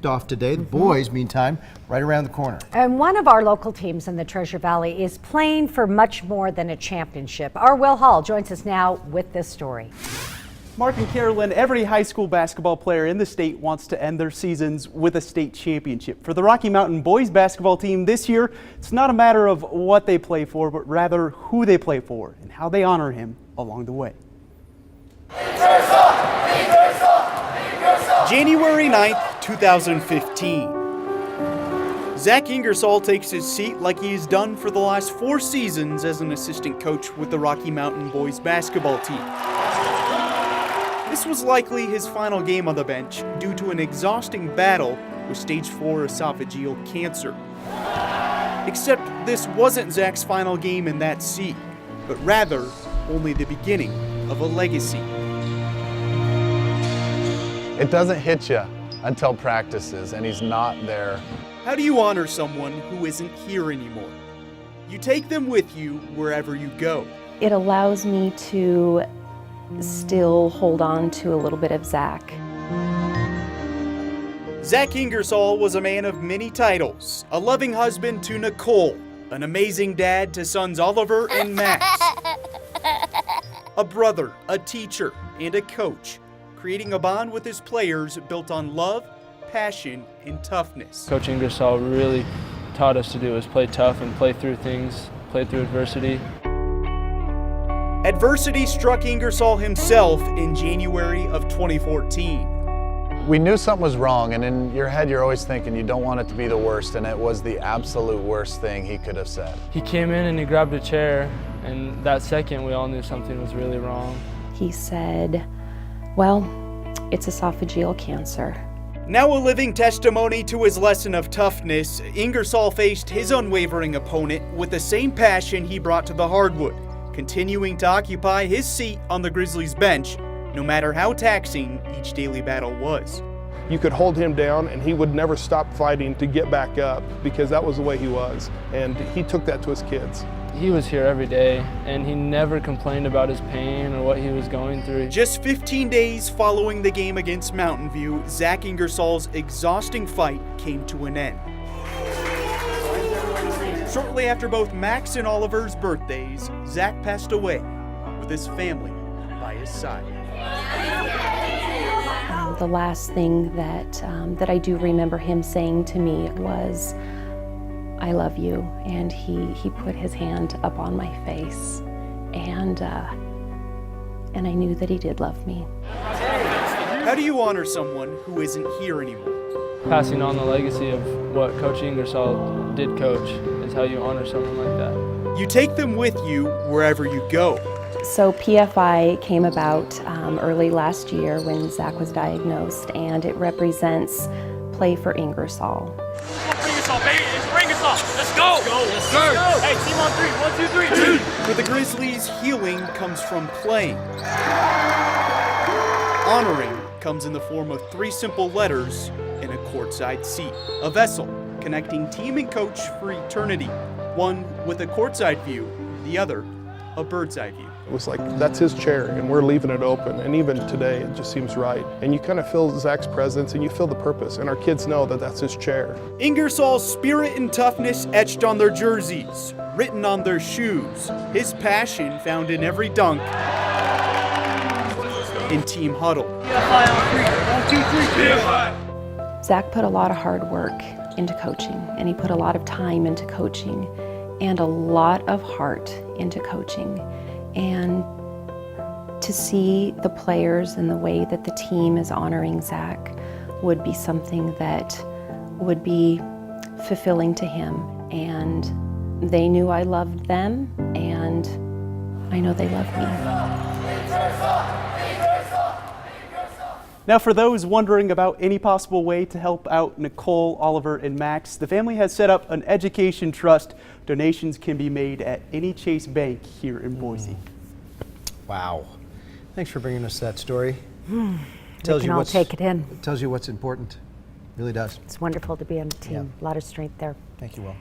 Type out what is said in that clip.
off today. The boys, meantime, right around the corner. And one of our local teams in the Treasure Valley is playing for much more than a championship. Our Will Hall joins us now with this story. Mark and Carolyn, every high school basketball player in the state wants to end their seasons with a state championship. For the Rocky Mountain boys basketball team this year, it's not a matter of what they play for, but rather who they play for and how they honor him along the way. Ingersoll! Ingersoll! Ingersoll! January 9th, 2015. Zach Ingersoll takes his seat like he has done for the last 4 seasons as an assistant coach with the Rocky Mountain boys basketball team. This was likely his final game on the bench due to an exhausting battle with stage 4 esophageal cancer. Except this wasn't Zach's final game in that seat, but rather only the beginning of a legacy. It doesn't hit you until practices, and he's not there. How do you honor someone who isn't here anymore? You take them with you wherever you go. It allows me to still hold on to a little bit of Zach. Zach Ingersoll was a man of many titles, a loving husband to Nicole, an amazing dad to sons Oliver and Max, a brother, a teacher, and a coach, creating a bond with his players built on love, passion, and toughness. Coach Ingersoll really taught us to do is play tough and play through things, play through adversity. Adversity struck Ingersoll himself in January of 2014. We knew something was wrong, and in your head you're always thinking you don't want it to be the worst, and it was the absolute worst thing he could have said. He came in and he grabbed a chair, and that second we all knew something was really wrong. He said, well, it's esophageal cancer. Now a living testimony to his lesson of toughness, Ingersoll faced his unwavering opponent with the same passion he brought to the hardwood, continuing to occupy his seat on the Grizzlies bench, no matter how taxing each daily battle was. You could hold him down and he would never stop fighting to get back up because that was the way he was, and he took that to his kids. He was here every day, and he never complained about his pain or what he was going through. Just 15 days following the game against Mountain View, Zach Ingersoll's exhausting fight came to an end. Shortly after both Max and Oliver's birthdays, Zach passed away with his family by his side. The last thing that I do remember him saying to me was, I love you, and he put his hand up on my face, and I knew that he did love me. How do you honor someone who isn't here anymore? Passing on the legacy of what Coach Ingersoll did coach is how you honor someone like that. You take them with you wherever you go. So PFI came about early last year when Zach was diagnosed, and it represents Play for Ingersoll. For Ingersoll, baby! It's for Ingersoll! Let's go! Yes, sir! Hey, team on 3! 1, 2, 3! For the Grizzlies, healing comes from playing. Honoring comes in the form of 3 simple letters in a courtside seat. A vessel connecting team and coach for eternity. One with a courtside view, the other a bird's eye view. It was like, that's his chair, and we're leaving it open, and even today it just seems right. And you kind of feel Zach's presence, and you feel the purpose, and our kids know that that's his chair. Ingersoll's spirit and toughness etched on their jerseys, written on their shoes, his passion found in every dunk, in team huddle. Zach put a lot of hard work into coaching, and he put a lot of time into coaching, and a lot of heart into coaching. And to see the players and the way that the team is honoring Zach would be something that would be fulfilling to him. And they knew I loved them, and I know they love me. Now, for those wondering about any possible way to help out Nicole, Oliver, and Max, the family has set up an education trust. Donations can be made at any Chase Bank here in Boise. Wow. Thanks for bringing us that story. We can all take it in. It tells you what's important. Really does. It's wonderful to be on a team. Yeah. A lot of strength there. Thank you, Will.